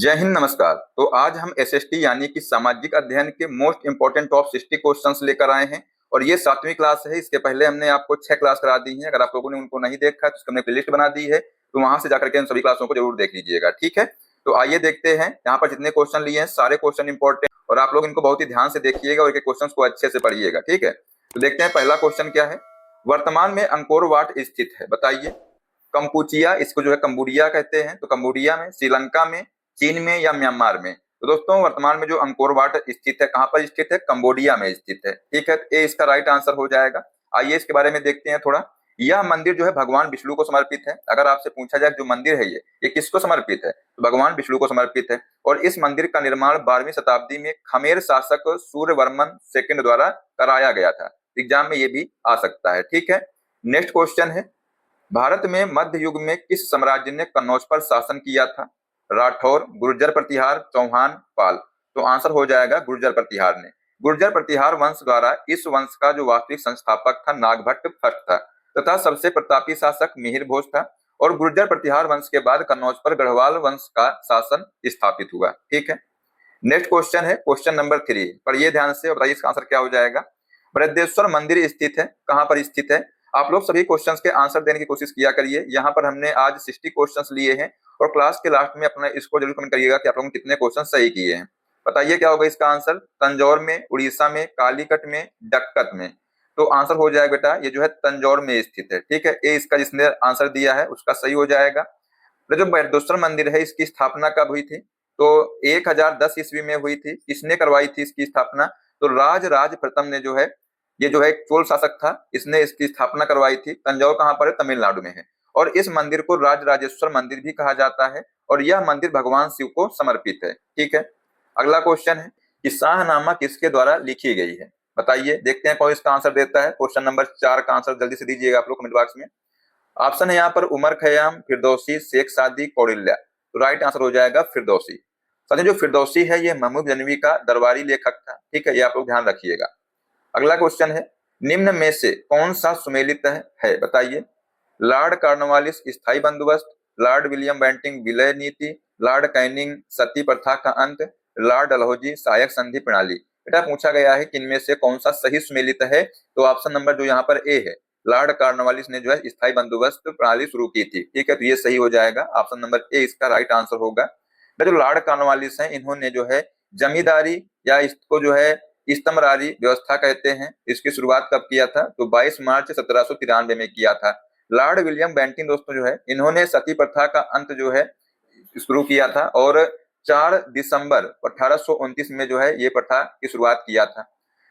जय हिंद, नमस्कार। तो आज हम एसएसटी यानी कि सामाजिक अध्ययन के मोस्ट इंपोर्टेंट टॉप 60 क्वेश्चंस लेकर आए हैं। और ये 7वीं क्लास है। इसके पहले हमने आपको 6 क्लास करा दी है। अगर आप लोगों ने उनको नहीं देखा तो उसकी हमने प्लेलिस्ट बना दी है, तो वहां से जाकर के उन सभी क्लासों को जरूर देख लीजिएगा। ठीक है, तो आइए देखते हैं। यहाँ पर जितने क्वेश्चन लिए हैं सारे क्वेश्चन इंपॉर्टेंट, और आप लोग इनको बहुत ही ध्यान से देखिएगा और क्वेश्चन को अच्छे से पढ़िएगा। ठीक है, तो देखते हैं पहला क्वेश्चन क्या है। वर्तमान में अंकोर वाट स्थित है, बताइए। कंपुचिया, इसको जो है कंबोडिया कहते हैं, तो कंबोडिया में, श्रीलंका में, चीन में या म्यांमार में। तो दोस्तों वर्तमान में जो अंकोर वाट स्थित है, कहां पर स्थित है? कंबोडिया में स्थित है। ठीक है, ये इसका राइट आंसर हो जाएगा। आइए इसके बारे में देखते हैं थोड़ा। यह मंदिर जो है भगवान विष्णु को समर्पित है। अगर आपसे पूछा जाए जो मंदिर है ये किसको समर्पित है, तो भगवान विष्णु को समर्पित है। और इस मंदिर का निर्माण 12वीं शताब्दी में खमेर शासक सूर्यवर्मन सेकंड द्वारा कराया गया था। एग्जाम में ये भी आ सकता है। ठीक है, नेक्स्ट क्वेश्चन है, भारत में मध्य युग में किस साम्राज्य ने कन्नौज पर शासन किया था? राठौर, गुर्जर प्रतिहार, चौहान, पाल। तो आंसर हो जाएगा गुर्जर प्रतिहार ने। गुर्जर प्रतिहार वंश द्वारा इस वंश का जो वास्तविक संस्थापक था नागभट्ट फर्स्ट था, तथा सबसे प्रतापी शासक मिहिर भोज था। और गुर्जर प्रतिहार वंश के बाद कन्नौज पर गढ़वाल वंश का शासन स्थापित हुआ। ठीक है, नेक्स्ट क्वेश्चन है क्वेश्चन नंबर 3। पढ़िए ध्यान से और बताइए इसका आंसर क्या हो जाएगा। बृहदेश्वर मंदिर स्थित है, कहां पर स्थित है? आप लोग सभी क्वेश्चंस के आंसर देने की कोशिश किया करिए। यहाँ पर हमने आज 60 क्वेश्चंस लिए हैं, और क्लास के लास्ट में अपना इसको जरूर कमेंट करिएगा कि आप लोगों ने कितने क्वेश्चन सही किए हैं। बताइए क्या होगा इसका आंसर। तंजौर में, उड़ीसा में, कालीकट में, डक्कत में। तो आंसर हो जाएगा बेटा, ये जो है तंजौर में स्थित है। ठीक है, ये इसका जिसने आंसर दिया है उसका सही हो जाएगा। तो जो बृहदेश्वर मंदिर है इसकी स्थापना कब हुई थी? तो 1010 ईस्वी में हुई थी। किसने करवाई थी इसकी स्थापना? तो राज प्रथम ने जो है, ये जो है एक चोल शासक था, इसने इसकी स्थापना करवाई थी। तंजौर कहां पर है? तमिलनाडु में है। और इस मंदिर को राजराजेश्वर मंदिर भी कहा जाता है, और यह मंदिर भगवान शिव को समर्पित है। ठीक है, अगला क्वेश्चन है कि शाहनामा किसके द्वारा लिखी गई है? बताइए, देखते हैं कौन इसका आंसर देता है। क्वेश्चन नंबर 4 का आंसर जल्दी से दीजिएगा आप लोग कमेंट बॉक्स में। ऑप्शन है यहाँ पर उमर खयाम, फिरदौसी, शेख सादी, कौटिल्य। तो राइट आंसर हो जाएगा फिरदौसी। साथियों जो फिरदौसी है ये महमूद गजनवी का दरबारी लेखक था। ठीक है, ये आप लोग ध्यान रखिएगा। अगला क्वेश्चन है, निम्न में से कौन सा सुमेलित है? बताइए। लॉर्ड कॉर्नवालिस स्थायी बंदोबस्त, लॉर्ड विलियम बेंटिंग विलय नीति, लॉर्ड कैनिंग सती प्रथा का अंत, लॉर्ड डलहौजी सहायक संधि प्रणाली। बेटा पूछा गया है कि इनमें से कौन सा सही सुमेलित है, तो ऑप्शन नंबर जो यहाँ पर ए है, लॉर्ड कॉर्नवालिस ने जो है स्थायी बंदोबस्त प्रणाली शुरू की थी। ठीक है, तो ये सही हो जाएगा। ऑप्शन नंबर ए इसका राइट आंसर होगा। जो लॉर्ड कॉर्नवालिस है इन्होंने जो है जमींदारी या इसको जो है इस्तमरारी व्यवस्था कहते हैं, इसकी शुरुआत कब किया था? तो 22 मार्च 1793 में किया था। लॉर्ड विलियम बेंटिंग दोस्तों जो है इन्होंने सती प्रथा का अंत जो है शुरू किया था, और 4 दिसंबर 1829 में जो है ये प्रथा की शुरुआत किया था।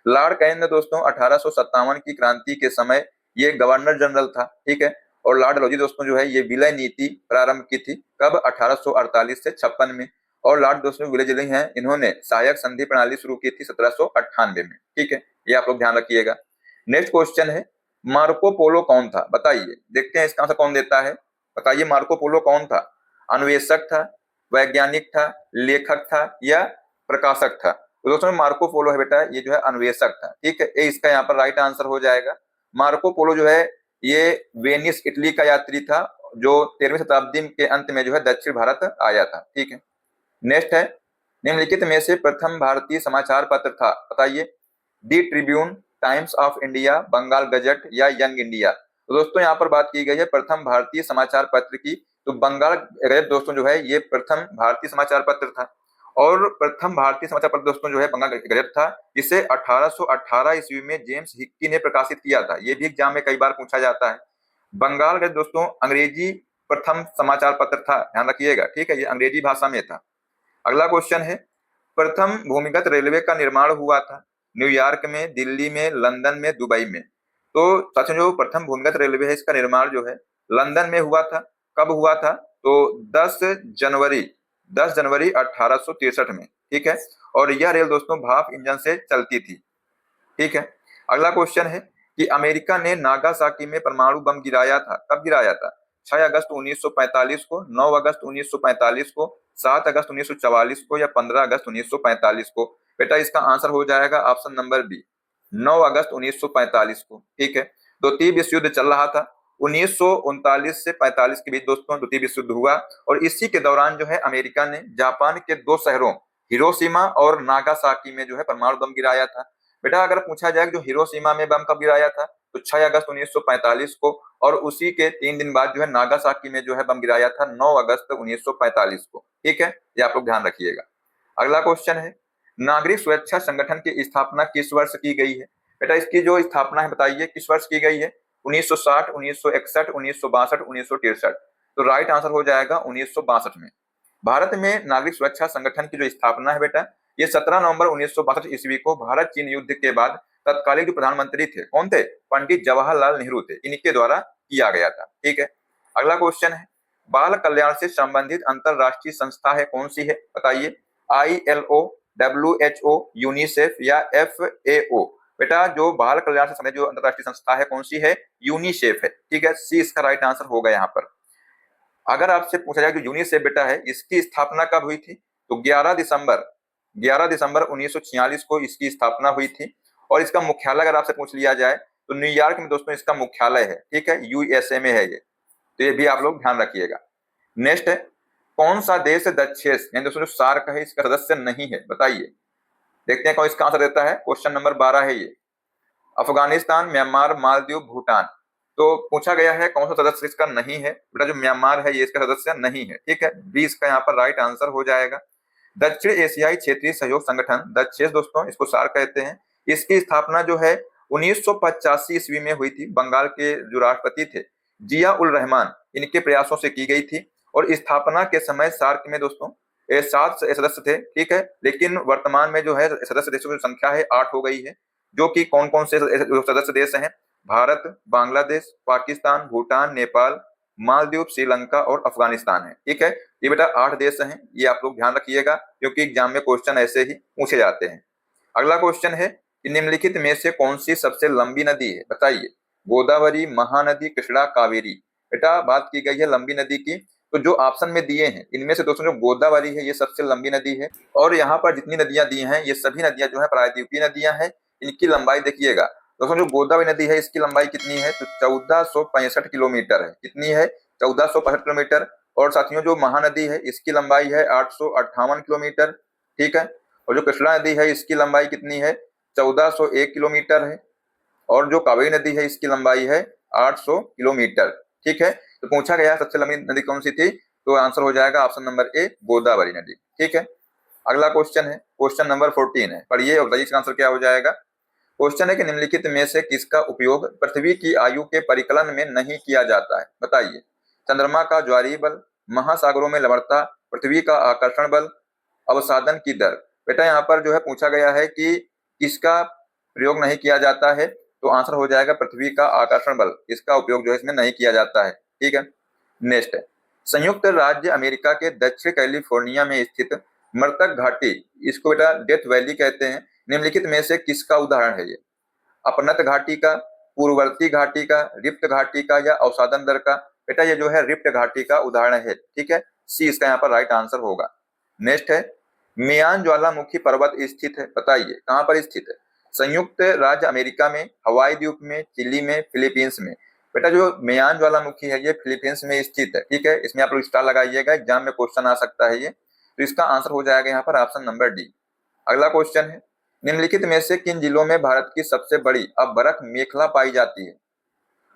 लॉर्ड कैन ने दोस्तों 1857 की क्रांति के समय ये गवर्नर जनरल था। ठीक है, और लॉर्ड डलहौजी दोस्तों जो है ये विलय नीति प्रारंभ की थी, कब? 1848 से 56 में। और लॉर्ड दोस्तों विलय जिले हैं इन्होंने सहायक संधि प्रणाली शुरू की थी 1798 में। ठीक है, ये आप लोग ध्यान रखिएगा। नेक्स्ट क्वेश्चन है, मार्को पोलो कौन था? बताइए, देखते हैं इसका आंसर कौन देता है। बताइए मार्को पोलो कौन था? अन्वेषक था, वैज्ञानिक था, लेखक था या प्रकाशक था? तो दोस्तों मार्को पोलो है बेटा, ये जो है अन्वेषक था। ठीक है, ये इसका यहाँ पर राइट आंसर हो जाएगा। मार्को पोलो जो है ये वेनिस इटली का यात्री था, जो 13वीं शताब्दी के अंत में जो है दक्षिण भारत आया था। ठीक है, नेक्स्ट है, निम्नलिखित में से प्रथम भारतीय समाचार पत्र था? बताइए। The Tribune, Times of India, Bengal Gazette या यंग इंडिया। तो दोस्तों यहाँ पर बात की गई है प्रथम भारतीय समाचार पत्र की, तो बंगाल गजट दोस्तों जो है ये प्रथम भारतीय समाचार पत्र था। और प्रथम भारतीय समाचार पत्र दोस्तों जो है बंगाल गजट था, जिसे 1818 ईस्वी में जेम्स हिक्की ने प्रकाशित किया था। ये भी एग्जाम में कई बार पूछा जाता है। बंगाल गजट दोस्तों अंग्रेजी प्रथम समाचार पत्र था, ध्यान रखिएगा। ठीक है, ये अंग्रेजी भाषा में था। अगला क्वेश्चन है, प्रथम भूमिगत रेलवे का निर्माण हुआ था न्यूयॉर्क में, दिल्ली में, लंदन में, दुबई में। तो साथियों जो प्रथम भूमिगत रेलवे है इसका निर्माण जो है लंदन में हुआ था। कब हुआ था? तो 10 जनवरी 1863 में। ठीक है, और यह रेल दोस्तों भाप इंजन से चलती थी। ठीक है, अगला क्वेश्चन है कि अमेरिका ने नागासाकी में परमाणु बम गिराया था, कब गिराया था? 6 अगस्त 1945 को, 9 अगस्त 1945 को, 7 अगस्त 1944 को या 15 अगस्त 1945 को। बेटा इसका आंसर हो जाएगा ऑप्शन नंबर बी, 9 अगस्त 1945 को। ठीक है, तो तीव्र विश्व युद्ध चल रहा था 1939 से 45 के बीच दोस्तों द्वितीय विश्व युद्ध हुआ, और इसी के दौरान जो है अमेरिका ने जापान के दो शहरों हिरोशिमा और नागासाकी में जो है परमाणु बम गिराया था। बेटा अगर पूछा जाए कि जो हिरोशिमा में बम कब गिराया था, तो 6 अगस्त 1945 को, और उसी के 3 दिन बाद जो है नागासाकी में जो है बम गिराया था 9 अगस्त 1945 को। ठीक है, ये आप लोग ध्यान रखिएगा। अगला क्वेश्चन है, नागरिक सुरक्षा संगठन की स्थापना किस वर्ष की गई है? बेटा इसकी जो स्थापना है बताइए किस वर्ष की गई है? 1960, 1961, 1962, 1963। तो राइट आंसर हो जाएगा 1962 में। भारत में नागरिक सुरक्षा संगठन की जो स्थापना है बेटा, ये 17 नवंबर 1962 ईस्वी को भारत चीन युद्ध के बाद तत्कालीन जो प्रधानमंत्री थे, कौन थे? पंडित जवाहरलाल नेहरू थे, इनके द्वारा किया गया था। ठीक है, अगला क्वेश्चन है, बाल कल्याण से संबंधित अंतरराष्ट्रीय संस्था है कौन सी है? बताइए। ILO, WHO, यूनिसेफ या FAO? बेटा जो बाल कल्याण से संबंधित जो अंतरराष्ट्रीय संस्था है कौन सी है? यूनिसेफ है। ठीक है, सी इसका राइट आंसर होगा यहाँ पर। अगर आपसे पूछा जाए कि यूनिसेफ बेटा है, इसकी स्थापना कब हुई थी? तो 11 दिसंबर 1946 को इसकी स्थापना हुई थी, और इसका मुख्यालय अगर आपसे पूछ लिया जाए तो न्यूयॉर्क में दोस्तों इसका मुख्यालय है। ठीक है, USA में है ये, तो ये भी आप लोग ध्यान रखिएगा। नेक्स्ट है, कौन सा देश दक्षेस यानी दोस्तों जो सार्क है इसका सदस्य नहीं है? बताइए। देखते हैं कौन इसका आंसर देता है। क्वेश्चन नंबर 12 है ये। अफगानिस्तान, म्यांमार, मालदीव, भूटान। तो पूछा गया है कौन सा सदस्य इसका नहीं है? बेटा जो म्यांमार है ये इसका सदस्य नहीं है। ठीक है, बी इसका यहाँ पर राइट आंसर हो जाएगा। दक्षिण एशियाई क्षेत्रीय सहयोग संगठन दक्षेस दोस्तों, इसको सार्क कहते हैं। इसकी स्थापना जो है 1985 ईस्वी में हुई थी। बंगाल के जो राष्ट्रपति थे जिया उल रहमान, इनके प्रयासों से की गई थी, और स्थापना के समय सार्क में दोस्तों 7 सदस्य थे। ठीक है, लेकिन वर्तमान में जो है सदस्य देशों की संख्या है 8 हो गई है। जो कि कौन कौन से सदस्य देश हैं? भारत, बांग्लादेश, पाकिस्तान, भूटान, नेपाल, मालदीव, श्रीलंका और अफगानिस्तान है। ठीक है, ये बेटा 8 देश हैं, ये आप लोग ध्यान रखिएगा क्योंकि एग्जाम में क्वेश्चन ऐसे ही पूछे जाते हैं। अगला क्वेश्चन है कि निम्नलिखित में से कौन सी सबसे लंबी नदी है? बताइए। गोदावरी, महानदी, कृष्णा, कावेरी। बेटा बात की गई है लंबी नदी की, तो जो ऑप्शन में दिए हैं इनमें से दोस्तों जो गोदावरी है ये सबसे लंबी नदी है, और यहाँ पर जितनी नदियां दी हैं ये सभी नदियां जो है प्रायद्वीपीय नदियां हैं। इनकी लंबाई देखिएगा दोस्तों, जो गोदावरी नदी है इसकी लंबाई कितनी है? तो 1465 किलोमीटर है। कितनी है? 1465 किलोमीटर। और साथियों जो महानदी है इसकी लंबाई है 858 किलोमीटर। ठीक है, और जो कृष्णा नदी है इसकी लंबाई कितनी है? 1401 किलोमीटर है। और जो कावेरी नदी है इसकी लंबाई है 800 किलोमीटर। ठीक है, तो पूछा गया सबसे लंबी नदी कौन सी थी? तो आंसर हो जाएगा ऑप्शन नंबर ए, गोदावरी नदी। ठीक है, अगला क्वेश्चन है, क्वेश्चन नंबर 14 है, पढ़िए और बताइए इसका आंसर क्या हो जाएगा। क्वेश्चन है कि निम्नलिखित में से किसका उपयोग पृथ्वी की आयु के परिकलन में नहीं किया जाता है? बताइए। चंद्रमा का ज्वारीय बल, महासागरों में लवणता, पृथ्वी का आकर्षण बल, अवसादन की दर। बेटा यहाँ पर जो है पूछा गया है कि किसका प्रयोग नहीं किया जाता है, तो आंसर हो जाएगा पृथ्वी का आकर्षण बल। इसका उपयोग जो है इसमें नहीं किया जाता है। ठीक है, नेक्स्ट है, संयुक्त राज्य अमेरिका के दक्षिण कैलिफोर्निया में स्थित मृतक घाटी, इसको बेटा डेथ वैली कहते हैं, निम्नलिखित में से किसका उदाहरण है ये? अपनत घाटी का, पूर्ववर्ती घाटी का, रिफ्ट घाटी का या अवसादन दर का? बेटा ये जो है रिफ्ट घाटी का उदाहरण है। ठीक है, सी इसका यहाँ पर राइट आंसर होगा। नेक्स्ट है, मियान ज्वालामुखी पर्वत स्थित है, बताइए कहाँ पर स्थित है? संयुक्त राज्य अमेरिका में, हवाई द्वीप में, चिली में, फिलीपींस में? बेटा जो मियान ज्वालामुखी है ये फिलीपींस में स्थित है। ठीक है, इसमें आप लोग स्टार लगाइएगा, एग्जाम में क्वेश्चन आ सकता है ये, तो इसका आंसर हो जाएगा यहाँ पर ऑप्शन नंबर डी। अगला क्वेश्चन है, निम्नलिखित में से किन जिलों में भारत की सबसे बड़ी अभ्रक मेखला पाई जाती है?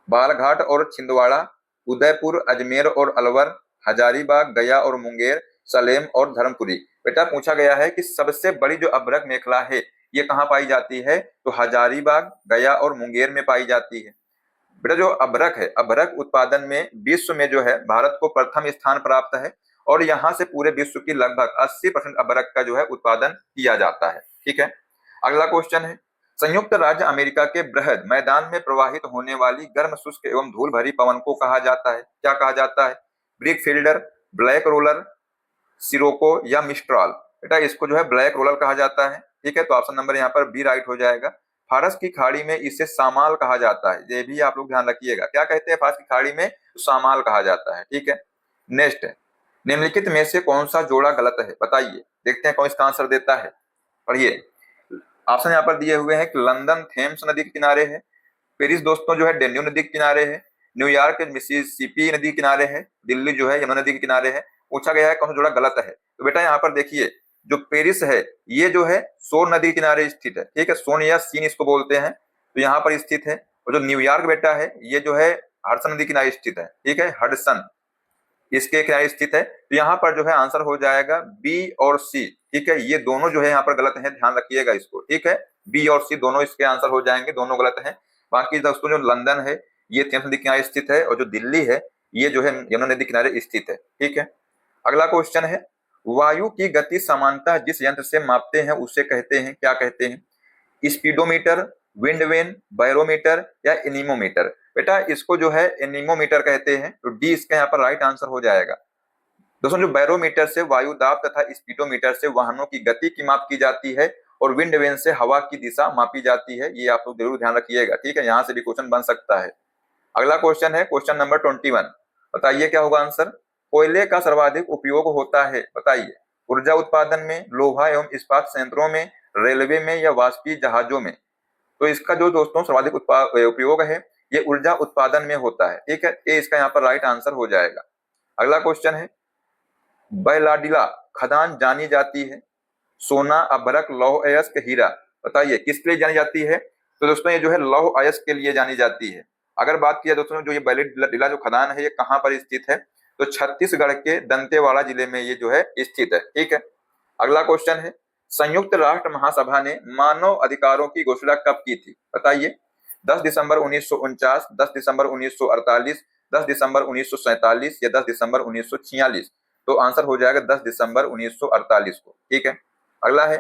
बालघाट और छिंदवाड़ा, उदयपुर, अजमेर और अलवर, हजारीबाग, गया और मुंगेर, सलेम और धर्मपुरी। बेटा पूछा गया है कि सबसे बड़ी जो अभ्रक मेखला है ये कहाँ पाई जाती है? तो हजारीबाग, गया और मुंगेर में पाई जाती है। बेटा जो अभ्रक है, अभ्रक उत्पादन में विश्व में जो है भारत को प्रथम स्थान प्राप्त है, और यहाँ से पूरे विश्व की लगभग 80% अभ्रक का जो है उत्पादन किया जाता है। ठीक है, अगला क्वेश्चन है, संयुक्त राज्य अमेरिका के बृहद मैदान में प्रवाहित होने वाली गर्म शुष्क एवं धूल भरी पवन को कहा जाता है? क्या कहा जाता है? Brick fielder, black roller, Scirocco या मिस्ट्राल? बेटा इसको जो है ब्लैक रोलर कहा जाता है। ठीक है, तो ऑप्शन नंबर यहाँ पर बी राइट हो जाएगा। फारस की खाड़ी में इसे सामाल कहा जाता है, ये भी आप लोग ध्यान रखिएगा। क्या कहते हैं फारस की खाड़ी में? सामाल कहा जाता है। ठीक है, नेक्स्ट है, निम्नलिखित में से कौन सा जोड़ा गलत है? बताइए, देखते हैं कौन इसका आंसर देता है। पढ़िए, ऑप्शन यहाँ पर दिए हुए हैं कि लंदन थेम्स नदी के किनारे है, पेरिस दोस्तों जो है डेन्यू नदी के किनारे है, न्यूयॉर्क मिसिसिपी नदी के किनारे है, दिल्ली जो है यमुना नदी के किनारे है। पूछा गया है कौन सा जोड़ा गलत है। तो बेटा यहाँ पर देखिए जो पेरिस है ये जो है सोन नदी के किनारे स्थित है, ठीक है, सोन या सीन इसको बोलते हैं, तो यहाँ पर स्थित है। और जो न्यूयॉर्क बेटा है ये जो है हडसन नदी के किनारे स्थित है, ठीक है, हडसन इसके किनारे स्थित है। तो यहाँ पर जो है आंसर हो जाएगा बी और सी, ठीक है, ये दोनों जो है यहाँ पर गलत है, ध्यान रखिएगा इसको, ठीक है, बी और सी दोनों इसके आंसर हो जाएंगे, दोनों गलत है। बाकी दोस्तों जो लंदन है ये थेम्स नदी किनारे स्थित है, और जो दिल्ली है ये जो है यमुना नदी किनारे स्थित है, ठीक है। अगला क्वेश्चन है वायु की गति सामान्यतः जिस यंत्र से मापते हैं उसे कहते हैं, क्या कहते हैं? स्पीडोमीटर, विंड वेन, बैरोमीटर या एनीमोमीटर? बेटा इसको जो है एनीमोमीटर कहते हैं, तो डी इसका यहाँ पर राइट आंसर हो जाएगा। दोस्तों जो बैरोमीटर से वायु दाब तथा स्पीडोमीटर से वाहनों की गति की माप की जाती है, और विंड वेन से हवा की दिशा मापी जाती है, ये आप लोग जरूर ध्यान रखिएगा, ठीक है, यहाँ से भी क्वेश्चन बन सकता है। अगला क्वेश्चन है क्वेश्चन नंबर 21, बताइए क्या होगा आंसर? कोयले का सर्वाधिक उपयोग होता है, बताइए, ऊर्जा उत्पादन में, लोहा एवं इस्पात संयंत्रों में, रेलवे में या वाष्पीय जहाजों में? तो इसका जो दोस्तों सर्वाधिक उपयोग है ये ऊर्जा उत्पादन में होता है, ठीक है, ये इसका यहाँ पर राइट आंसर हो जाएगा। अगला क्वेश्चन है बैलाडिला खदान जानी जाती है, सोना, अभ्रक, लौह अयस्क, हीरा, बताइए किसके लिए जानी जाती है? तो दोस्तों ये जो है लौह अयस्क के लिए जानी जाती है। अगर बात किया दोस्तों जो ये बैलाडिला जो खदान है ये कहाँ पर स्थित है? तो छत्तीसगढ़ के दंतेवाड़ा जिले में ये जो है स्थित है, ठीक है। अगला क्वेश्चन है संयुक्त राष्ट्र महासभा ने मानव अधिकारों की घोषणा कब की थी, बताइए? 10 दिसंबर 1949, 10 दिसंबर 1948, 10 दिसंबर 1947 या 10 दिसंबर 1946? तो आंसर हो जाएगा 10 दिसंबर 1948 को, ठीक है। अगला है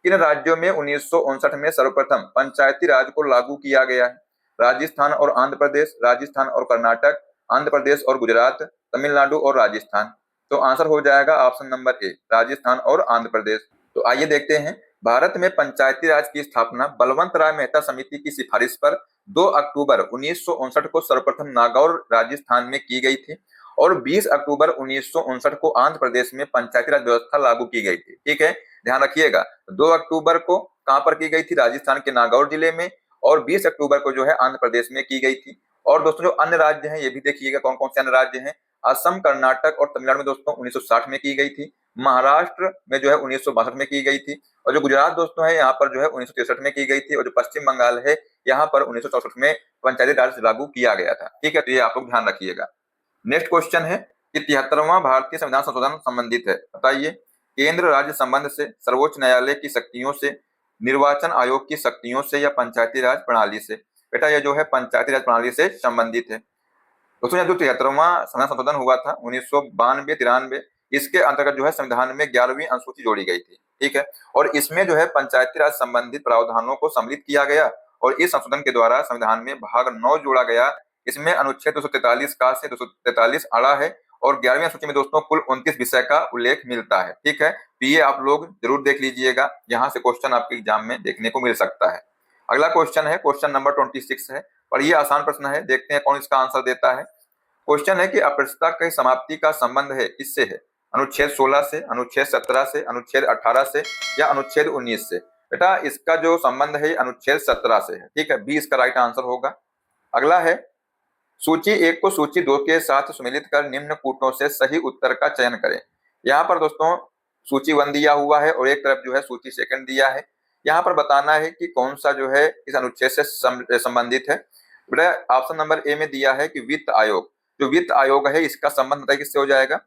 किन राज्यों में 1959 में सर्वप्रथम पंचायती राज को लागू किया गया है? राजस्थान और आंध्र प्रदेश, राजस्थान और कर्नाटक, आंध्र प्रदेश और गुजरात, तमिलनाडु और राजस्थान? तो आंसर हो जाएगा ऑप्शन नंबर ए, राजस्थान और आंध्र प्रदेश। तो आइए देखते हैं भारत में पंचायती राज की स्थापना बलवंत राय मेहता समिति की सिफारिश पर 2 अक्टूबर 1959 को सर्वप्रथम नागौर राजस्थान में की गई थी, और 20 अक्टूबर 1959 को आंध्र प्रदेश में पंचायती राज व्यवस्था लागू की गई थी, ठीक है, ध्यान रखिएगा। 2 अक्टूबर को कहां पर की गई थी? राजस्थान के नागौर जिले में, और 20 अक्टूबर को जो है आंध्र प्रदेश में की गई थी। और दोस्तों जो अन्य राज्य हैं ये भी देखिएगा कौन कौन से अन्य राज्य हैं। असम, कर्नाटक और तमिलनाडु में दोस्तों 1960 में की गई थी, महाराष्ट्र में जो है 1962 में की गई थी, और जो गुजरात दोस्तों है यहाँ पर जो है 1963 में की गई थी, और जो पश्चिम बंगाल है यहाँ पर 1964 में पंचायती राज लागू किया गया था, ठीक है, तो ये आप लोग ध्यान रखिएगा। नेक्स्ट क्वेश्चन है कि 73वां भारतीय संविधान संशोधन संबंधित है, बताइए? केंद्र राज्य संबंध से, सर्वोच्च न्यायालय की शक्तियों से, निर्वाचन आयोग की शक्तियों से या पंचायती राज प्रणाली से? बेटा ये जो है पंचायती राज प्रणाली से संबंधित है। दोस्तों जो 73वां संविधान संशोधन हुआ था 1992-93, इसके अंतर्गत जो है संविधान में 11वीं अनुसूची जोड़ी गई थी, ठीक है, और इसमें जो है पंचायती राज संबंधित प्रावधानों को सम्मिलित किया गया, और इस संशोधन के द्वारा संविधान में भाग 9 जोड़ा गया। इसमें अनुच्छेद 243 का से 243 अड़ा है, और 11वीं अनुसूची में दोस्तों कुल 29 विषय का उल्लेख मिलता है, ठीक है, तो ये आप लोग जरूर देख लीजिएगा, यहाँ से क्वेश्चन आपके एग्जाम में देखने को मिल सकता है। अगला क्वेश्चन है क्वेश्चन नंबर 26 है, और ये आसान प्रश्न है, देखते हैं कौन इसका आंसर देता है। क्वेश्चन है कि अस्पृश्यता की समाप्ति का संबंध है किससे है? अनुच्छेद 16 से, अनुच्छेद 17 से, अनुच्छेद 18 से या अनुच्छेद 19 से? बेटा इसका जो संबंध है अनुच्छेद 17 से है, ठीक है, बी इसका राइट आंसर होगा। अगला है सूची 1 को सूची 2 के साथ सम्मिलित कर निम्न कूटों से सही उत्तर का चयन करें। यहाँ पर दोस्तों सूची 1 दिया हुआ है और एक तरफ जो है सूची 2 दिया है। यहाँ पर बताना है कि कौन सा जो है इस अनुच्छेद से संबंधित है। बेटा ऑप्शन नंबर ए में दिया है कि वित्त आयोग, जो वित्त आयोग है इसका संबंध बताइए किससे हो जाएगा?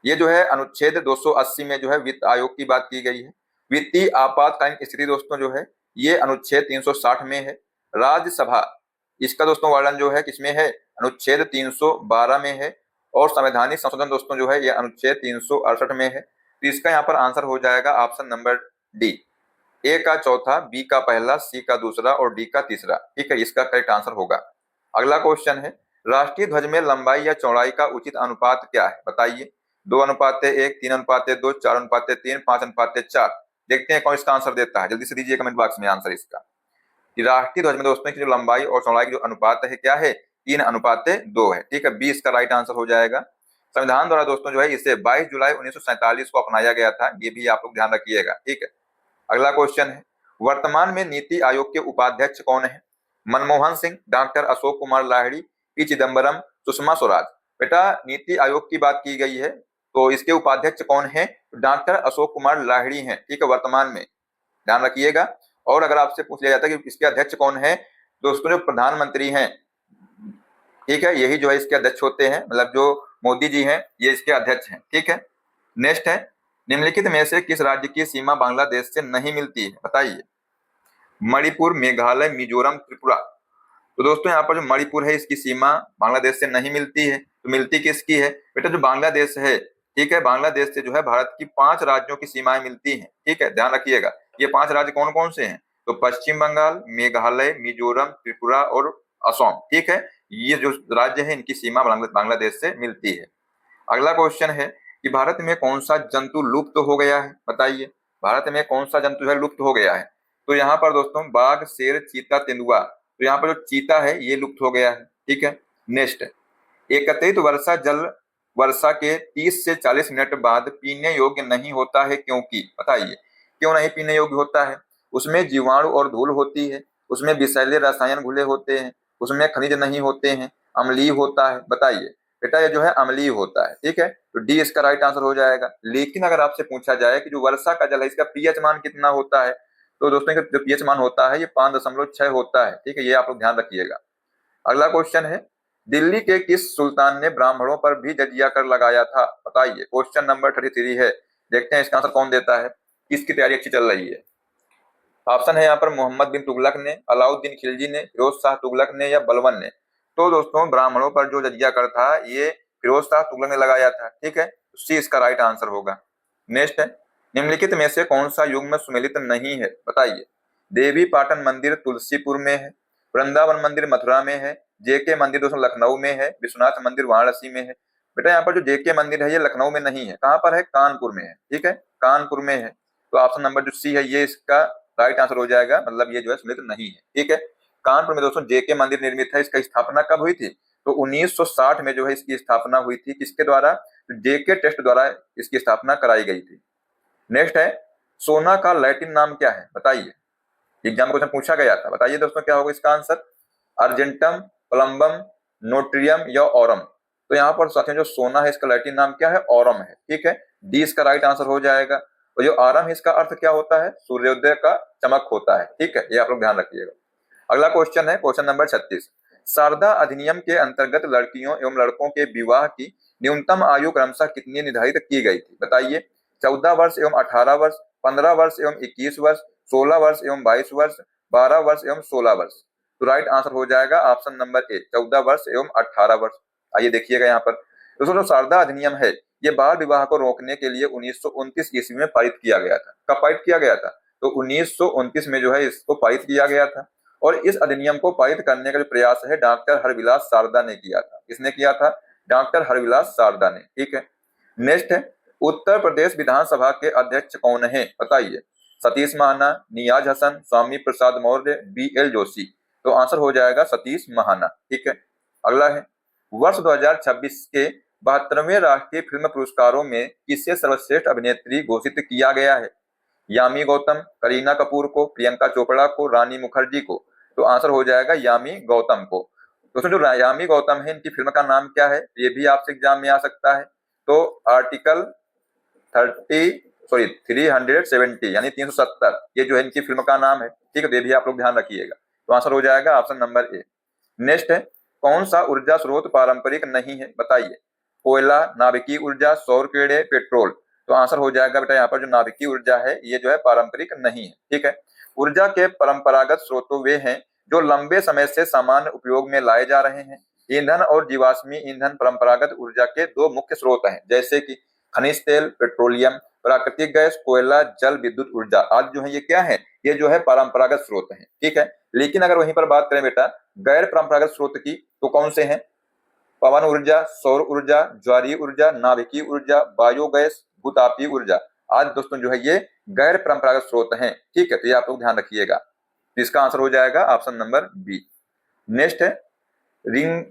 ये जो है अनुच्छेद 280 में जो है वित्त आयोग की बात की गई है। वित्तीय आपातकालीन स्थिति दोस्तों जो है ये अनुच्छेद 360 में है। राज्यसभा इसका दोस्तों वर्णन जो है किसमें है? अनुच्छेद 312 में है। और संवैधानिक संशोधन दोस्तों जो है ये अनुच्छेद 368 में है। तो इसका यहाँ पर आंसर हो जाएगा ऑप्शन नंबर डी, ए का चौथा, बी का पहला, सी का दूसरा और डी का तीसरा, ठीक है, इसका करेक्ट आंसर होगा। अगला क्वेश्चन है राष्ट्रीय ध्वज में लंबाई या चौड़ाई का उचित अनुपात क्या है? बताइए। 2:1, 3:2, 4:3, 5:4। देखते हैं कौन इसका आंसर देता है, जल्दी से दीजिए कमेंट बॉक्स में आंसर इसका। राष्ट्रीय ध्वज में दोस्तों की जो लंबाई और चौड़ाई की जो अनुपात है क्या है? 3:2 है, ठीक है, बी इसका राइट आंसर हो जाएगा। संविधान द्वारा दोस्तों जो है इसे 22 जुलाई 1947 को अपनाया गया था, ये भी आप लोग ध्यान रखिएगा, ठीक है। अगला क्वेश्चन है वर्तमान में नीति आयोग के उपाध्यक्ष कौन है? Manmohan Singh, doctor Ashok Kumar Lahiri, P Chidambaram, Sushma Swaraj. बेटा नीति आयोग की बात की गई है तो इसके उपाध्यक्ष कौन है? डॉक्टर अशोक कुमार लाहिड़ी हैं, ठीक है, वर्तमान में, ध्यान रखिएगा। और अगर आपसे पूछ लिया जाता है कि इसके अध्यक्ष कौन है, दोस्तों जो प्रधानमंत्री हैं, ठीक है, यही जो है इसके अध्यक्ष होते हैं, मतलब जो मोदी जी हैं ये इसके अध्यक्ष हैं, ठीक है। नेक्स्ट है, निम्नलिखित में से किस राज्य की सीमा बांग्लादेश से नहीं मिलती है? बताइए। मणिपुर, मेघालय, मिजोरम, त्रिपुरा। तो दोस्तों यहाँ पर जो मणिपुर है इसकी सीमा बांग्लादेश से नहीं मिलती है, तो मिलती किसकी है? बेटा जो बांग्लादेश है, ठीक है, बांग्लादेश से जो है भारत की 5 राज्यों की सीमाएं मिलती हैं, ठीक है, ध्यान रखिएगा। ये 5 राज्य कौन कौन से हैं? तो पश्चिम बंगाल, मेघालय, मिजोरम, त्रिपुरा और असम, ठीक है, ये जो राज्य है इनकी सीमा बांग्लादेश से मिलती है। अगला क्वेश्चन है कि भारत में कौन सा जंतु लुप्त हो गया है? बताइए, भारत में कौन सा जंतु है लुप्त हो गया है? तो यहाँ पर दोस्तों बाघ, शेर, चीता, तेंदुआ। तो यहाँ पर जो चीता है ये लुप्त हो गया है, ठीक है। नेक्स्ट, एकत्रित वर्षा जल वर्षा के 30 से 40 मिनट बाद पीने योग्य नहीं होता है, क्योंकि? बताइए क्यों नहीं पीने योग्य होता है? उसमें जीवाणु और धूल होती है, उसमें विषैले रसायन घुले होते हैं, उसमें खनिज नहीं होते हैं, अम्लीय होता है। बताइए बेटा ये जो है अम्लीय होता है, ठीक है, तो डी इसका राइट आंसर हो जाएगा। लेकिन अगर आपसे पूछा जाए कि जो वर्षा का जल है इसका पीएच मान कितना होता है, तो दोस्तों जो पीएच मान होता है ये 5.6 होता है, ठीक है, ये आप लोग ध्यान रखिएगा। अगला क्वेश्चन है, दिल्ली के किस सुल्तान ने ब्राह्मणों पर भी जजिया कर लगाया था? बताइए। क्वेश्चन नंबर 33 है, देखते हैं इसका आंसर कौन देता है, किसकी तैयारी अच्छी चल रही है। ऑप्शन है यहाँ पर मोहम्मद बिन तुगलक ने, अलाउद्दीन खिलजी ने, फिरोज शाह तुगलक ने या बलबन ने। तो दोस्तों ब्राह्मणों पर जो जजिया कर था ये फिरोज शाह तुगलक ने लगाया था, ठीक है, सी इसका राइट आंसर होगा। नेक्स्ट है, निम्नलिखित में से कौन सा युग में सुमेलित नहीं है? बताइए। देवी पाटन मंदिर तुलसीपुर में है, वृंदावन मंदिर मथुरा में है, जेके मंदिर दोस्तों लखनऊ में है, विश्वनाथ मंदिर वाराणसी में है। बेटा यहाँ पर जो जेके मंदिर है ये लखनऊ में नहीं है, कहाँ पर है? कानपुर में है, ठीक है, कानपुर में है। तो ऑप्शन नंबर जो सी है ये इसका राइट आंसर हो जाएगा, मतलब ये जो है सुमेलित नहीं है, ठीक है। कानपुर में दोस्तों जेके मंदिर निर्मित है, इसका स्थापना कब हुई थी? तो 1960 में जो है इसकी स्थापना हुई थी, किसके द्वारा? तो जेके टेस्ट द्वारा इसकी स्थापना कराई गई थी। नेक्स्ट है, सोना का लैटिन नाम क्या है? बताइए, एग्जाम क्वेश्चन पूछा गया था, बताइए दोस्तों क्या होगा इसका आंसर? अर्जेंटम, प्लम्बम, नोट्रियम या औरम। तो यहाँ पर साथियों जो सोना है इसका लैटिन नाम क्या है? औरम है, ठीक है, डी इसका राइट आंसर हो जाएगा। और जो आरम है इसका अर्थ क्या होता है? सूर्योदय का चमक होता है, ठीक है, ये आप लोग ध्यान रखिएगा। अगला क्वेश्चन है क्वेश्चन नंबर 36, शारदा अधिनियम के अंतर्गत लड़कियों एवं लड़कों के विवाह की न्यूनतम आयु क्रमशः कितनी निर्धारित की गई थी? बताइए। 14 वर्ष एवं 18 वर्ष, 15 वर्ष एवं 21 वर्ष, 16 वर्ष एवं 22 वर्ष, 12 वर्ष एवं 16 वर्ष। तो राइट आंसर हो जाएगा ऑप्शन नंबर ए, 14 वर्ष एवं 18 वर्ष। आइए देखिएगा यहाँ पर दोस्तों जो शारदा अधिनियम है ये बाल विवाह को रोकने के लिए 1929 ईस्वी में पारित किया गया था। कब पारित किया गया था? तो 1929 में जो है इसको पारित किया गया था। और इस अधिनियम को पारित करने का जो प्रयास है डॉक्टर हरविलास शारदा ने किया था। किसने किया था? डॉक्टर हरविलास शारदा ने, ठीक है। नेक्स्ट है, उत्तर प्रदेश विधानसभा के अध्यक्ष कौन है? बताइए। सतीश महाना, नियाज हसन, स्वामी प्रसाद मौर्य, BL जोशी। तो आंसर हो जाएगा सतीश महाना, ठीक है। अगला है, वर्ष 2026 के 72वें राष्ट्रीय फिल्म पुरस्कारों में किसे सर्वश्रेष्ठ अभिनेत्री घोषित किया गया है? यामी गौतम, करीना कपूर को, प्रियंका चोपड़ा को, रानी मुखर्जी को। तो आंसर हो जाएगा यामी गौतम को। दोस्तों जो यामी गौतम है इनकी फिल्म का नाम क्या है? ये भी आपसे एग्जाम में आ सकता है। तो आर्टिकल 370 यानी 370 ये जो है इनकी फिल्म का नाम है, ठीक है, ये भी आप लोग ध्यान रखिएगा। तो आंसर हो जाएगा ऑप्शन नंबर ए। नेक्स्ट है, कौन सा ऊर्जा स्रोत पारंपरिक नहीं है? बताइए। कोयला, नाभिकीय ऊर्जा, सौर किरणें, पेट्रोल। तो आंसर हो जाएगा बेटा यहाँ पर जो नाभिकीय ऊर्जा है ये जो है पारंपरिक नहीं है, ठीक है। ऊर्जा के परंपरागत स्रोतों वे हैं जो लंबे समय से सामान्य उपयोग में लाए जा रहे हैं। ईंधन और जीवाश्मी ईंधन परंपरागत ऊर्जा के 2 मुख्य स्रोत हैं, जैसे कि खनिज तेल, पेट्रोलियम, प्राकृतिक गैस, कोयला, जल विद्युत ऊर्जा आज जो है ये क्या है? ये जो है परंपरागत स्रोत है, ठीक है। लेकिन अगर वहीं पर बात करें बेटा गैर परंपरागत स्रोत की, तो कौन से हैं? पवन ऊर्जा, सौर ऊर्जा, ज्वारीय ऊर्जा, नाभिकीय ऊर्जा, बायोगैस, भूतापीय ऊर्जा। आज दोस्तों जो है ये गैर परंपरागत स्रोत हैं, ठीक है, तो ये आप लोग ध्यान रखिएगा। तो इसका आंसर हो जाएगा ऑप्शन नंबर बी। नेक्स्ट है, रिंग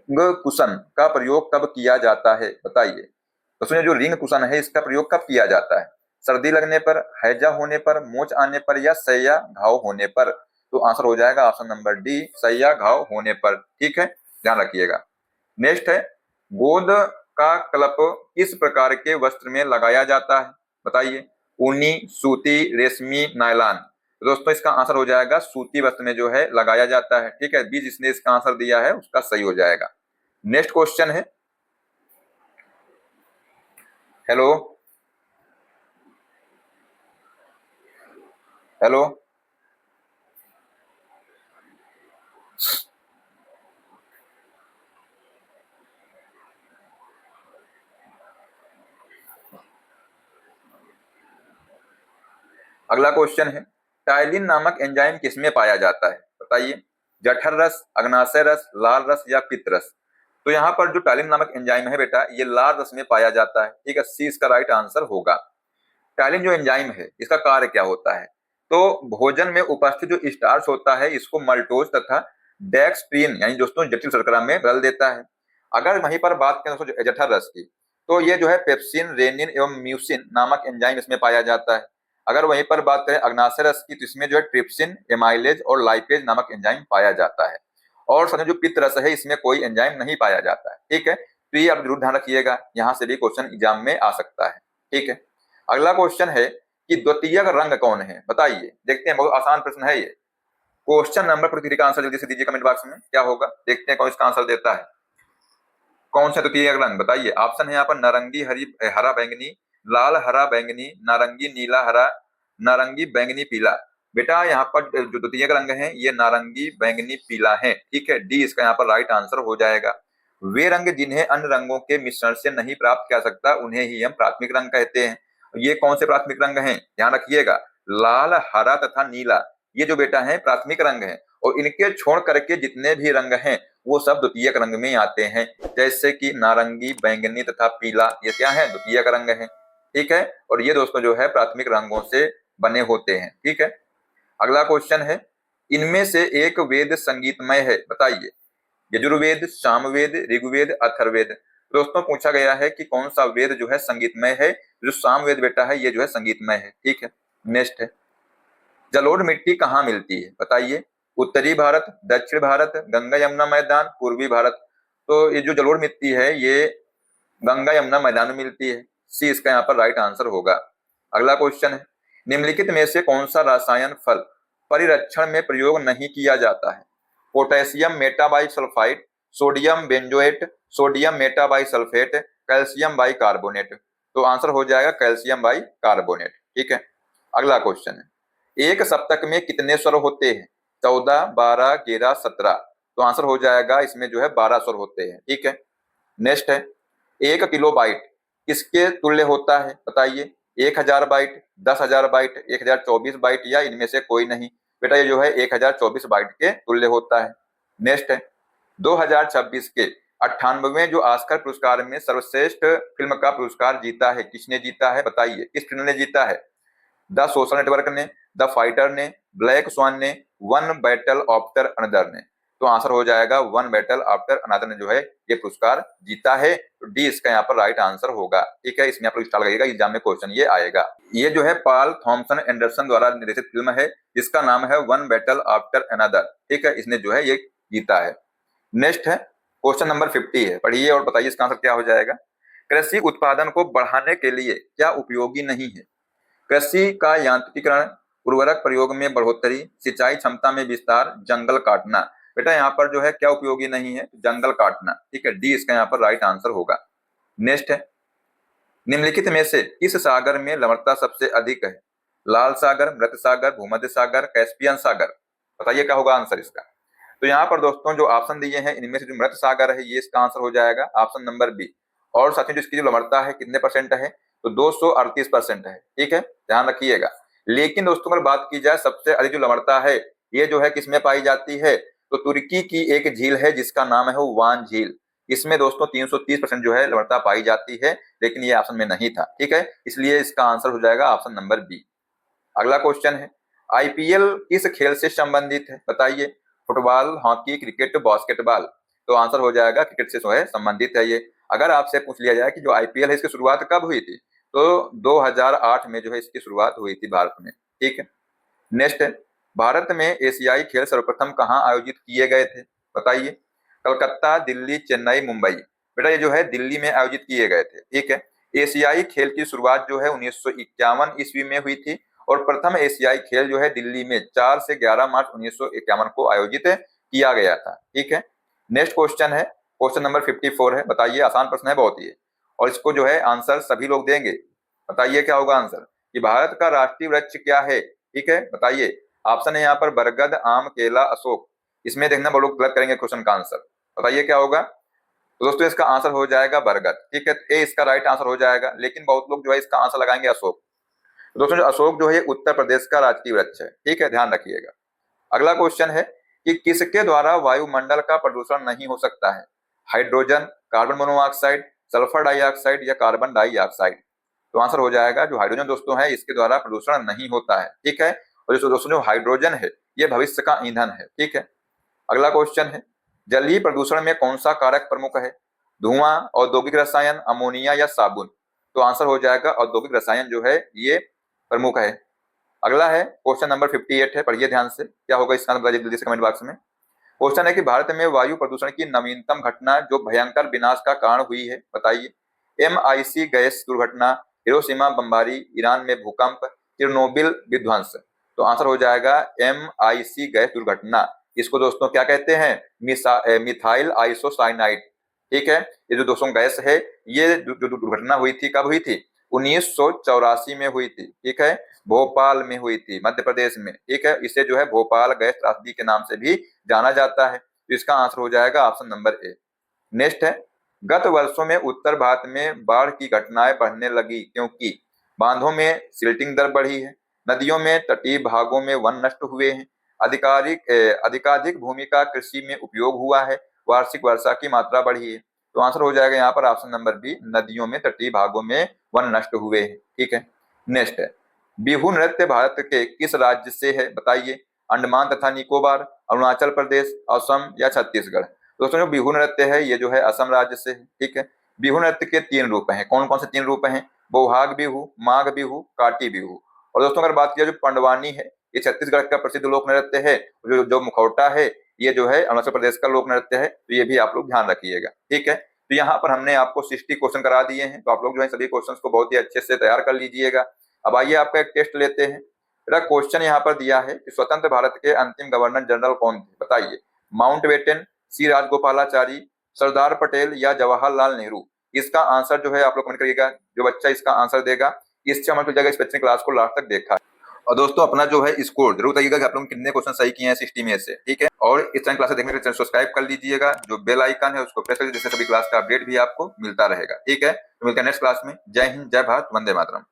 कुशन का प्रयोग कब किया जाता है? बताइए। दोस्तों जो रिंग कुशन है इसका प्रयोग कब किया जाता है? सर्दी लगने पर, हैजा होने पर, मोच आने पर या सैया घाव होने पर। तो आंसर हो जाएगा ऑप्शन नंबर डी, सैया घाव होने पर, ठीक है, ध्यान रखिएगा। नेक्स्ट है, गोंद का क्लप किस प्रकार के वस्त्र में लगाया जाता है? बताइए। ऊनी, सूती, रेशमी, नायलॉन। तो दोस्तों इसका आंसर हो जाएगा सूती वस्त्र में जो है लगाया जाता है। ठीक है, बी जिसने इसका आंसर दिया है उसका सही हो जाएगा। नेक्स्ट क्वेश्चन है, हेलो हेलो अगला क्वेश्चन है, टाइलिन नामक एंजाइम किसमें पाया जाता है? बताइए। जठर रस, अग्नाशय रस, लाल रस या पित्त रस। तो यहाँ पर जो टाइलिन नामक एंजाइम है बेटा, ये लाल रस में पाया जाता है। ठीक है, सी इसका राइट आंसर होगा। टाइलिन जो एंजाइम है इसका कार्य क्या होता है? तो भोजन में उपस्थित जो स्टार्च होता है इसको मल्टोज तथा डेक्सट्रीन यानी दोस्तों जटिल शर्करा में बदल देता है। अगर वहीं पर बात करें दोस्तों जठर रस की, तो ये जो है पेप्सिन, रेनिन एवं म्यूसिन नामक एंजाइम इसमें पाया जाता है। अगर वहीं पर बात करें अग्नाशय रस की, तो इसमें जो है ट्रिप्सिन, एमाइलेज और लाइपेज नामक एंजाइम पाया जाता है। और साथ में जो पित्त रस है इसमें कोई एंजाइम नहीं पाया जाता है। ठीक है, तो ये आप जरूर ध्यान रखिएगा, यहाँ से भी क्वेश्चन एग्जाम में आ सकता है। ठीक है, अगला क्वेश्चन है कि द्वितीयक रंग कौन है? बताइए। देखते हैं, बहुत आसान प्रश्न है ये। क्वेश्चन नंबर पृथ्वी का आंसर जल्दी से दीजिए कमेंट बॉक्स में, क्या होगा देखते हैं कौन इसका आंसर देता है। कौन सा द्वितीयक रंग? बताइए। ऑप्शन है यहाँ पर नारंगी, हरा बैंगनी, लाल हरा बैंगनी, नारंगी नीला हरा, नारंगी बैंगनी पीला। बेटा यहाँ पर जो द्वितीयक रंग है ये नारंगी बैंगनी पीला है। ठीक है, डी इसका यहाँ पर राइट आंसर हो जाएगा। वे रंग जिन्हें अन्य रंगों के मिश्रण से नहीं प्राप्त किया सकता उन्हें ही हम प्राथमिक रंग कहते हैं। ये कौन से प्राथमिक रंग हैं? ध्यान रखिएगा, लाल, हरा तथा नीला, ये जो बेटा है प्राथमिक रंग है। और इनके छोड़ करके जितने भी रंग हैं वो सब द्वितीयक रंग में आते हैं। जैसे कि नारंगी, बैंगनी तथा पीला, ये क्या है? द्वितीयक रंग है। ठीक है, और ये दोस्तों जो है प्राथमिक रंगों से बने होते हैं। ठीक है, अगला क्वेश्चन है, इनमें से एक वेद संगीतमय है? बताइए। यजुर्वेद, सामवेद, ऋग्वेद, अथर्ववेद। दोस्तों पूछा गया है कि कौन सा वेद जो है संगीतमय है? जो सामवेद बेटा है ये जो है संगीतमय है। ठीक है, नेक्स्ट है, जलोढ़ मिट्टी कहाँ मिलती है? बताइए। उत्तरी भारत, दक्षिण भारत, गंगा यमुना मैदान, पूर्वी भारत। तो ये जो जलोढ़ मिट्टी है ये गंगा यमुना मैदान में मिलती है। सी इसका यहाँ पर राइट आंसर होगा। अगला क्वेश्चन है, निम्नलिखित में से कौन सा रसायन फल परिरक्षण में प्रयोग नहीं किया जाता है? Potassium metabisulphite, sodium benzoate, sodium metabisulphate, calcium bicarbonate. तो आंसर हो जाएगा कैल्शियम बाइकार्बोनेट। ठीक है, अगला क्वेश्चन है, एक सप्तक में कितने स्वर होते हैं? 14, 12, 11, 17। तो आंसर हो जाएगा इसमें जो है 12 स्वर होते हैं। ठीक है, नेक्स्ट है, 1 किलो बाइट किसके तुल्य होता है? बताइए। 1000 बाइट, 10,000 बाइट, 1024 बाइट या इनमें से कोई नहीं? बेटा ये जो है 1024 बाइट के तुल्य होता है। नेक्स्ट है, 2026 के 98वें जो ऑस्कर पुरस्कार में सर्वश्रेष्ठ फिल्म का पुरस्कार जीता है, किसने जीता है? बताइए, किस फिल्म ने जीता है? द सोशल नेटवर्क ने, द फाइटर ने, ब्लैक स्वान ने, वन बैटल आफ्टर अनदर ने। तो आंसर हो जाएगा वन बैटल आफ्टर अनदर ने जो है ये पुरस्कार जीता है। तो डी इसका यहाँ पर राइट आंसर होगा। ठीक है, इसमें आप लोग स्टार लगाइएगा, एग्जाम में क्वेश्चन ये आएगा। ये जो है पॉल थॉमसन एंडरसन द्वारा निर्देशित फिल्म है जिसका नाम है वन बैटल आफ्टर अनदर। ठीक है, इसने जो है ये जीता है। नेक्स्ट है, क्वेश्चन नंबर 50 है, पढ़िए और बताइए इसका आंसर क्या हो जाएगा। कृषि उत्पादन को बढ़ाने के लिए क्या उपयोगी नहीं है? कृषि का यांत्रिकीकरण, उर्वरक प्रयोग में बढ़ोतरी, सिंचाई क्षमता में विस्तार, जंगल काटना। बेटा यहाँ पर जो है क्या उपयोगी नहीं है? जंगल काटना। ठीक है, डी इसका यहाँ पर राइट आंसर होगा। नेक्स्ट है, निम्नलिखित में से किस सागर में लवणता सबसे अधिक है? लाल सागर, मृत सागर, भूमध्य सागर, कैस्पियन सागर। बताइए क्या होगा आंसर इसका। तो यहाँ पर दोस्तों जो ऑप्शन दिए हैं इनमें से जो मृत सागर है ये इसका आंसर हो जाएगा ऑप्शन नंबर बी। और साथ ही जो इसकी जो लवणता है कितने परसेंट है? तो 238% है। ठीक है, ध्यान रखिएगा। लेकिन दोस्तों अगर बात की जाए सबसे अधिक जो लवणता है ये जो है किसमें पाई जाती है? तो तुर्की की एक झील है जिसका नाम है वान झील। इसमें दोस्तों 330% जो है लवणता पाई जाती है, लेकिन ये ऑप्शन में नहीं था। ठीक है, इसलिए इसका आंसर हो जाएगा ऑप्शन नंबर बी। अगला क्वेश्चन है, आईपीएल किस खेल से संबंधित है? बताइए। Football, hockey, cricket, basketball. तो आंसर हो जाएगा क्रिकेट से जो है संबंधित है ये। अगर आपसे पूछ लिया जाए कि जो आईपीएल है इसकी शुरुआत कब हुई थी? तो 2008 में जो है इसकी शुरुआत हुई थी भारत में। ठीक है, नेक्स्ट है, भारत में एशियाई खेल सर्वप्रथम कहाँ आयोजित किए गए थे? बताइए। कलकत्ता, दिल्ली, चेन्नई, मुंबई। बेटा ये जो है दिल्ली में आयोजित किए गए थे, ठीक है। एशियाई खेल की शुरुआत जो है 1951 ईस्वी में हुई थी और प्रथम एशियाई खेल जो है दिल्ली में 4 से 11 मार्च 1951 को आयोजित किया गया था, ठीक है। नेक्स्ट क्वेश्चन है, क्वेश्चन नंबर 54 है। बताइए, आसान प्रश्न है बहुत ही, और इसको जो है आंसर सभी लोग देंगे। बताइए क्या होगा आंसर, कि भारत का राष्ट्रीय वृक्ष क्या है, ठीक है। बताइए, ऑप्शन है यहाँ पर बरगद, आम, केला, अशोक। इसमें देखना बहुत लोग गलत करेंगे क्वेश्चन का आंसर। बताइए क्या होगा। तो दोस्तों इसका आंसर हो जाएगा बरगद, ठीक है। ए इसका राइट आंसर हो जाएगा, लेकिन बहुत लोग जो है इसका आंसर लगाएंगे अशोक। तो दोस्तों जो अशोक जो है उत्तर प्रदेश का राष्ट्रीय वृक्ष है, ठीक है, ध्यान रखिएगा। अगला क्वेश्चन है कि किसके द्वारा वायुमंडल का प्रदूषण नहीं हो सकता है। Hydrogen, carbon monoxide, sulphur dioxide या कार्बन डाइऑक्साइड। तो आंसर हो जाएगा जो हाइड्रोजन दोस्तों है इसके द्वारा प्रदूषण नहीं होता है, ठीक है। और दोस्तों जो हाइड्रोजन है ये भविष्य का ईंधन है, ठीक है। अगला क्वेश्चन है, जलीय प्रदूषण में कौन सा कारक प्रमुख है। धुआं, औद्योगिक रसायन, अमोनिया या साबुन। तो आंसर हो जाएगा औद्योगिक रसायन जो है ये प्रमुख है। अगला है क्वेश्चन नंबर 58 है, पढ़िए ध्यान से क्या होगा इसका आंसर जल्दी से कमेंट बॉक्स में। क्वेश्चन है कि भारत में वायु प्रदूषण की नवीनतम घटना जो भयंकर विनाश का कारण हुई है। बताइए, MIC गैस दुर्घटना, हिरोशिमा बमबारी, ईरान में भूकंप, चिरनोबिल विध्वंस। तो आंसर हो जाएगा MIC गैस दुर्घटना। इसको दोस्तों क्या कहते हैं, मिथाइल आइसोसाइनाइड, ठीक है। ये जो दोस्तों गैस है ये जो दुर्घटना हुई थी कब हुई थी, 1984 में हुई थी, ठीक है। भोपाल में हुई थी, मध्य प्रदेश में, ठीक है। इसे जो है भोपाल गैस त्रासदी के नाम से भी जाना जाता है। तो इसका आंसर हो जाएगा ऑप्शन नंबर ए। नेक्स्ट है, गत वर्षों में उत्तर भारत में बाढ़ की घटनाएं बढ़ने लगी क्योंकि बांधों में सिल्टिंग दर बढ़ी है, नदियों में तटीय भागों में वन नष्ट हुए हैं, अधिकाधिक भूमि का कृषि में उपयोग हुआ है, वार्षिक वर्षा की मात्रा बढ़ी है। तो आंसर हो जाएगा यहाँ पर ऑप्शन नंबर बी, नदियों में तटीय भागों में वन नष्ट हुए हैं, ठीक है। नेक्स्ट है, बिहू नृत्य भारत के किस राज्य से है। बताइए, अंडमान तथा निकोबार, अरुणाचल प्रदेश, असम या छत्तीसगढ़। दोस्तों जो बिहू नृत्य है ये जो है असम राज्य से है, ठीक है। बिहू नृत्य के 3 रूप हैं, कौन कौन से 3 रूप हैं, बोहाग बिहू, माघ बिहू, काटी बिहू। और दोस्तों अगर बात किया जो पंडवानी है ये छत्तीसगढ़ का प्रसिद्ध लोक नृत्य है। जो मुखौटा है ये जो है अरुणाचल प्रदेश का लोक नृत्य है। तो ये भी आप लोग ध्यान रखिएगा, ठीक है। तो यहाँ पर हमने आपको 60 क्वेश्चन करा दिए हैं, तो आप लोग जो है सभी क्वेश्चन को बहुत ही अच्छे से तैयार कर लीजिएगा। अब आइए आपका एक टेस्ट लेते हैं। मेरा क्वेश्चन यहाँ पर दिया है कि स्वतंत्र भारत के अंतिम गवर्नर जनरल कौन थे। बताइए, माउंटबेटन, सी राजगोपालाचारी, सरदार पटेल या जवाहरलाल नेहरू। इसका आंसर जो है आप लोग कमेंट करिएगा। जो बच्चा इसका आंसर देगा इससे हमारे जगह इस बच्चे ने क्लास को लास्ट तक देखा है। और दोस्तों अपना जो है स्कोर जरूर बताइएगा कि आप लोगों ने कितने क्वेश्चन सही किए हैं 60 में से, ठीक है। और इस तरह क्लास देखने के लिए चैनल सब्सक्राइब कर लीजिएगा, जो बेल आइकन है उसको प्रेस करिए, जिससे सभी क्लास का अपडेट भी आपको मिलता रहेगा, ठीक है। तो मिलते हैं नेक्स्ट क्लास में। जय हिंद, जय भारत, वंदे मातरम।